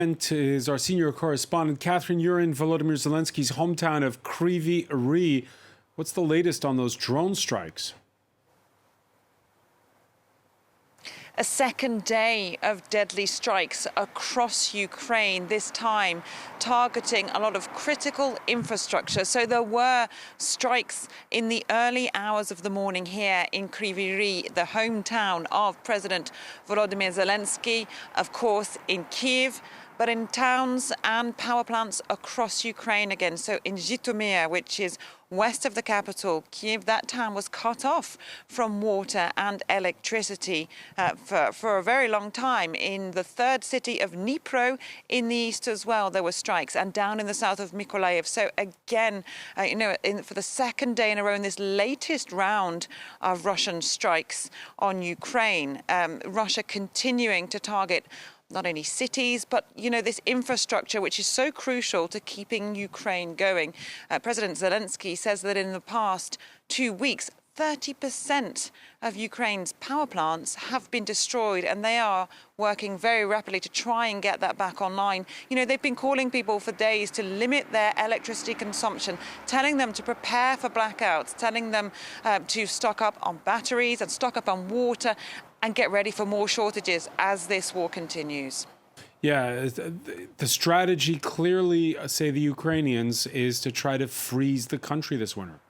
Is our senior correspondent. Catherine, you're in Volodymyr Zelensky's hometown of Kryvyi Rih. What's the latest on those drone strikes? A second day of deadly strikes across Ukraine, this time targeting a lot of critical infrastructure. So there were strikes in the early hours of the morning here in Kryvyi Rih, the hometown of President Volodymyr Zelensky, of course, in Kiev, but in towns and power plants across Ukraine again. So in Zhytomyr, which is west of the capital, Kiev, that town was cut off from water and electricity for a very long time. In the third city of Dnipro in the east as well, there were strikes, and down in the south of Mykolaiv. So again, for the second day in a row in this latest round of Russian strikes on Ukraine, Russia continuing to target not only cities, but, this infrastructure, which is so crucial to keeping Ukraine going. President Zelensky says that in the past 2 weeks, 30% of Ukraine's power plants have been destroyed, and they are working very rapidly to try and get that back online. They've been calling people for days to limit their electricity consumption, telling them to prepare for blackouts, telling them to stock up on batteries and stock up on water and get ready for more shortages as this war continues. Yeah, the strategy clearly, say the Ukrainians, is to try to freeze the country this winter.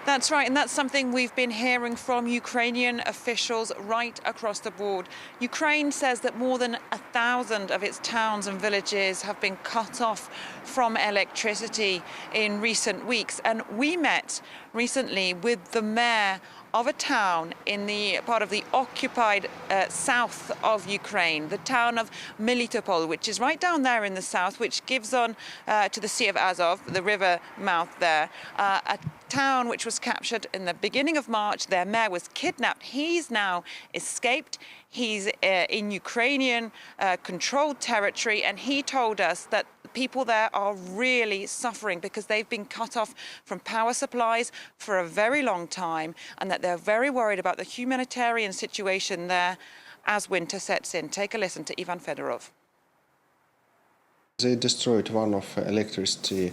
That's right, and that's something we've been hearing from Ukrainian officials right across the board. Ukraine says that more than 1,000 of its towns and villages have been cut off from electricity in recent weeks. And we met recently with the mayor of a town in the part of the occupied south of Ukraine, the town of Melitopol, which is right down there in the south, which gives on to the Sea of Azov, the river mouth there. A town which was captured in the beginning of March. Their mayor was kidnapped. He's now escaped. He's in Ukrainian controlled territory, and he told us that people there are really suffering because they've been cut off from power supplies for a very long time, and that they're very worried about the humanitarian situation there as winter sets in. Take a listen to Ivan Fedorov. They destroyed one of electricity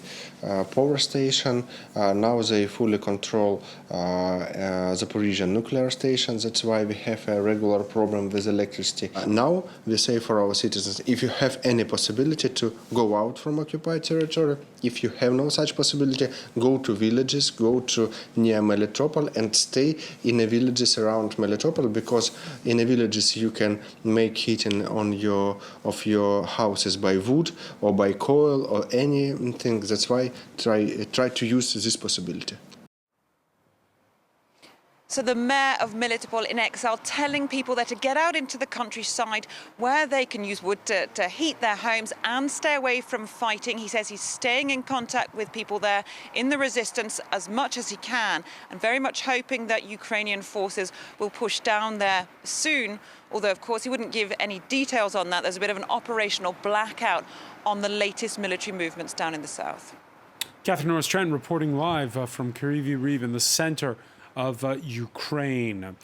power station. Now they fully control Zaporizhzhia nuclear station. That's why we have a regular problem with electricity. Now we say for our citizens, if you have any possibility to go out from occupied territory, if you have no such possibility, go to villages, go to near Melitopol and stay in the villages around Melitopol, because in the villages you can make heating of your houses by wood or by coal or anything. That's why try to use this possibility. So the mayor of Melitopol in exile telling people there to get out into the countryside where they can use wood to heat their homes and stay away from fighting. He says he's staying in contact with people there in the resistance as much as he can, and very much hoping that Ukrainian forces will push down there soon. Although, of course, he wouldn't give any details on that. There's a bit of an operational blackout on the latest military movements down in the south. Catherine Norris-Trent reporting live from Kryvyi Rih in the center of Ukraine.